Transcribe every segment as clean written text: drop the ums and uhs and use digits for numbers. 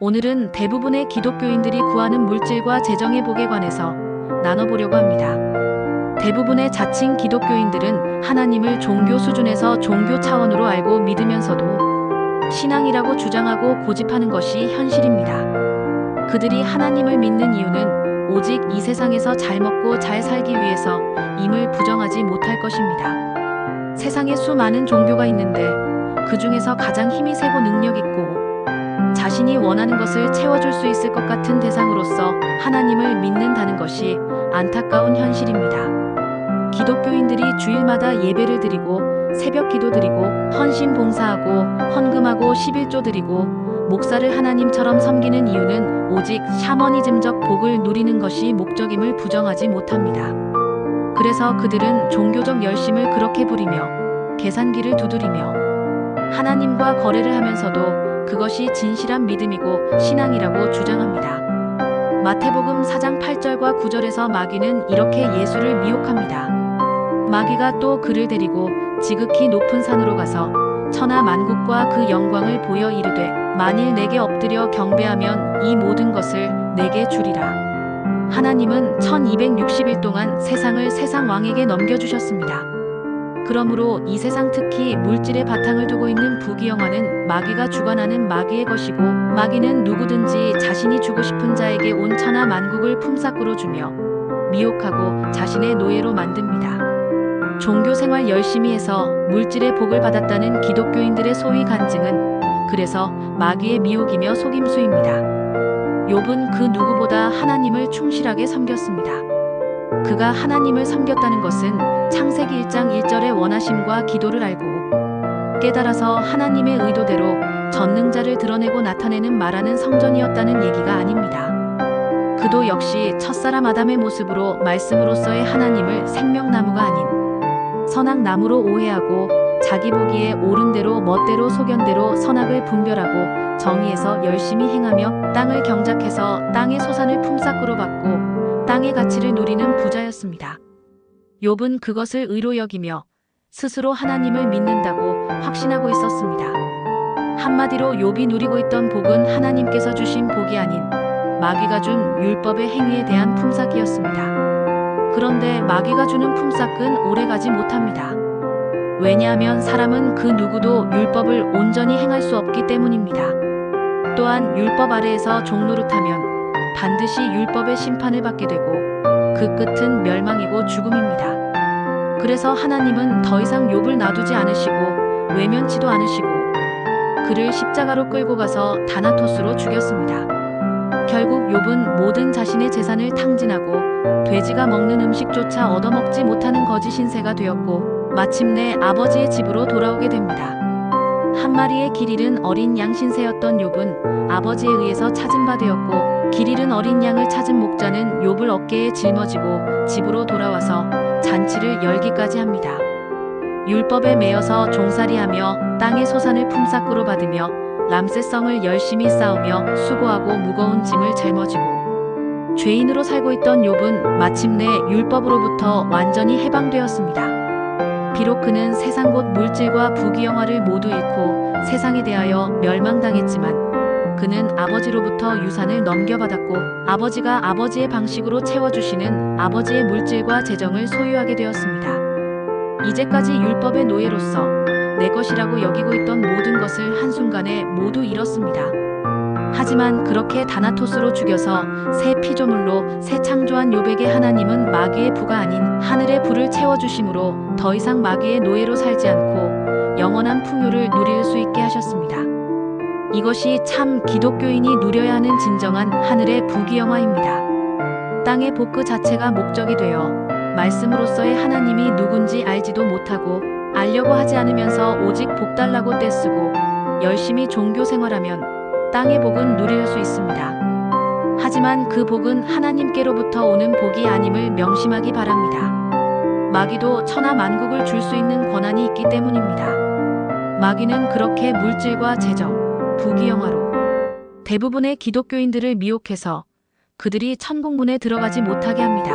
오늘은 대부분의 기독교인들이 구하는 물질과 재정의 복에 관해서 나눠보려고 합니다. 대부분의 자칭 기독교인들은 하나님을 종교 수준에서 종교 차원으로 알고 믿으면서도 신앙이라고 주장하고 고집하는 것이 현실입니다. 그들이 하나님을 믿는 이유는 오직 이 세상에서 잘 먹고 잘 살기 위해서 임을 부정하지 못할 것입니다. 세상에 수많은 종교가 있는데 그 중에서 가장 힘이 세고 능력 있고 자신이 원하는 것을 채워줄 수 있을 것 같은 대상으로서 하나님을 믿는다는 것이 안타까운 현실입니다. 기독교인들이 주일마다 예배를 드리고 새벽 기도 드리고 헌신 봉사하고 헌금하고 11조 드리고 목사를 하나님처럼 섬기는 이유는 오직 샤머니즘적 복을 누리는 것이 목적임을 부정하지 못합니다. 그래서 그들은 종교적 열심을 그렇게 부리며 계산기를 두드리며 하나님과 거래를 하면서도 그것이 진실한 믿음이고 신앙이라고 주장합니다. 마태복음 4장 8절과 9절에서 마귀는 이렇게 예수를 미혹합니다. 마귀가 또 그를 데리고 지극히 높은 산으로 가서 천하 만국과 그 영광을 보여 이르되 만일 내게 엎드려 경배하면 이 모든 것을 내게 주리라. 하나님은 1260일 동안 세상을 세상 왕에게 넘겨주셨습니다. 그러므로 이 세상 특히 물질의 바탕을 두고 있는 부귀영화는 마귀가 주관하는 마귀의 것이고 마귀는 누구든지 자신이 주고 싶은 자에게 온 천하 만국을 품삯으로 주며 미혹하고 자신의 노예로 만듭니다. 종교 생활 열심히 해서 물질의 복을 받았다는 기독교인들의 소위 간증은 그래서 마귀의 미혹이며 속임수입니다. 욥은 그 누구보다 하나님을 충실하게 섬겼습니다. 그가 하나님을 섬겼다는 것은 창세기 1장 1절의 원하심과 기도를 알고 깨달아서 하나님의 의도대로 전능자를 드러내고 나타내는 말하는 성전이었다는 얘기가 아닙니다. 그도 역시 첫사람 아담의 모습으로 말씀으로서의 하나님을 생명나무가 아닌 선악나무로 오해하고 자기 보기에 옳은 대로 멋대로 소견대로 선악을 분별하고 정의에서 열심히 행하며 땅을 경작해서 땅의 소산을 품삯으로 받고 땅의 가치를 누리는 부자였습니다. 욥은 그것을 의로 여기며 스스로 하나님을 믿는다고 확신하고 있었습니다. 한마디로 욥이 누리고 있던 복은 하나님께서 주신 복이 아닌 마귀가 준 율법의 행위에 대한 품삯이었습니다. 그런데 마귀가 주는 품삯은 오래가지 못합니다. 왜냐하면 사람은 그 누구도 율법을 온전히 행할 수 없기 때문입니다. 또한 율법 아래에서 종노릇하면 반드시 율법의 심판을 받게 되고 그 끝은 멸망이고 죽음입니다. 그래서 하나님은 더 이상 욥을 놔두지 않으시고 외면치도 않으시고 그를 십자가로 끌고 가서 다나토스로 죽였습니다. 결국 욥은 모든 자신의 재산을 탕진하고 돼지가 먹는 음식조차 얻어먹지 못하는 거지 신세가 되었고 마침내 아버지의 집으로 돌아오게 됩니다. 한 마리의 길 잃은 어린 양 신세였던 욥은 아버지에 의해서 찾은 바 되었고 길 잃은 어린 양을 찾은 목자는 욥을 어깨에 짊어지고 집으로 돌아와서 잔치를 열기까지 합니다. 율법에 매여서 종살이하며 땅의 소산을 품삯으로 받으며 람세성을 열심히 쌓으며 수고하고 무거운 짐을 짊어지고 죄인으로 살고 있던 욥은 마침내 율법으로부터 완전히 해방되었습니다. 비록 그는 세상 곧 물질과 부귀영화를 모두 잃고 세상에 대하여 멸망당했지만 그는 아버지로부터 유산을 넘겨받았고 아버지가 아버지의 방식으로 채워주시는 아버지의 물질과 재정을 소유하게 되었습니다. 이제까지 율법의 노예로서 내 것이라고 여기고 있던 모든 것을 한순간에 모두 잃었습니다. 하지만 그렇게 다나토스로 죽여서 새 피조물로 새 창조한 욥에게 하나님은 마귀의 부가 아닌 하늘의 부를 채워주심으로 더 이상 마귀의 노예로 살지 않고 영원한 풍요를 누릴 수 있게 하셨습니다. 이것이 참 기독교인이 누려야 하는 진정한 하늘의 부귀영화입니다. 땅의 복 그 자체가 목적이 되어 말씀으로서의 하나님이 누군지 알지도 못하고 알려고 하지 않으면서 오직 복 달라고 떼쓰고 열심히 종교 생활하면 땅의 복은 누릴 수 있습니다. 하지만 그 복은 하나님께로부터 오는 복이 아님을 명심하기 바랍니다. 마귀도 천하 만국을 줄 수 있는 권한이 있기 때문입니다. 마귀는 그렇게 물질과 재정, 부귀영화로 대부분의 기독교인들을 미혹해서 그들이 천국문에 들어가지 못하게 합니다.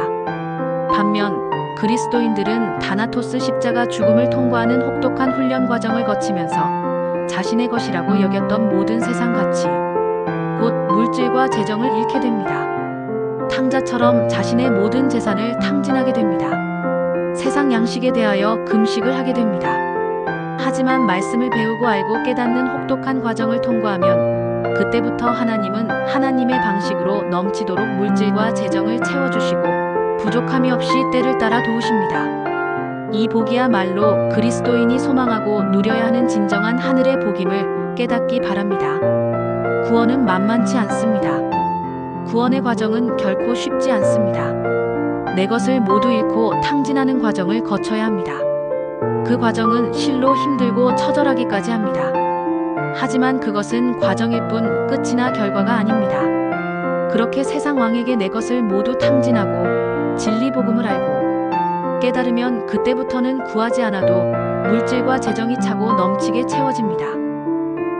반면 그리스도인들은 다나토스 십자가 죽음을 통과하는 혹독한 훈련 과정을 거치면서 자신의 것이라고 여겼던 모든 세상 가치, 곧 물질과 재정을 잃게 됩니다. 탕자처럼 자신의 모든 재산을 탕진하게 됩니다. 세상 양식에 대하여 금식을 하게 됩니다. 하지만 말씀을 배우고 알고 깨닫는 혹독한 과정을 통과하면 그때부터 하나님은 하나님의 방식으로 넘치도록 물질과 재정을 채워주시고 부족함이 없이 때를 따라 도우십니다. 이 복이야말로 그리스도인이 소망하고 누려야 하는 진정한 하늘의 복임을 깨닫기 바랍니다. 구원은 만만치 않습니다. 구원의 과정은 결코 쉽지 않습니다. 내 것을 모두 잃고 탕진하는 과정을 거쳐야 합니다. 그 과정은 실로 힘들고 처절하기까지 합니다. 하지만 그것은 과정일 뿐 끝이나 결과가 아닙니다. 그렇게 세상 왕에게 내 것을 모두 탕진하고 진리 복음을 알고 깨달으면 그때부터는 구하지 않아도 물질과 재정이 차고 넘치게 채워집니다.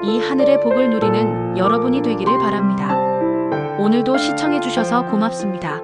이 하늘의 복을 누리는 여러분이 되기를 바랍니다. 오늘도 시청해 주셔서 고맙습니다.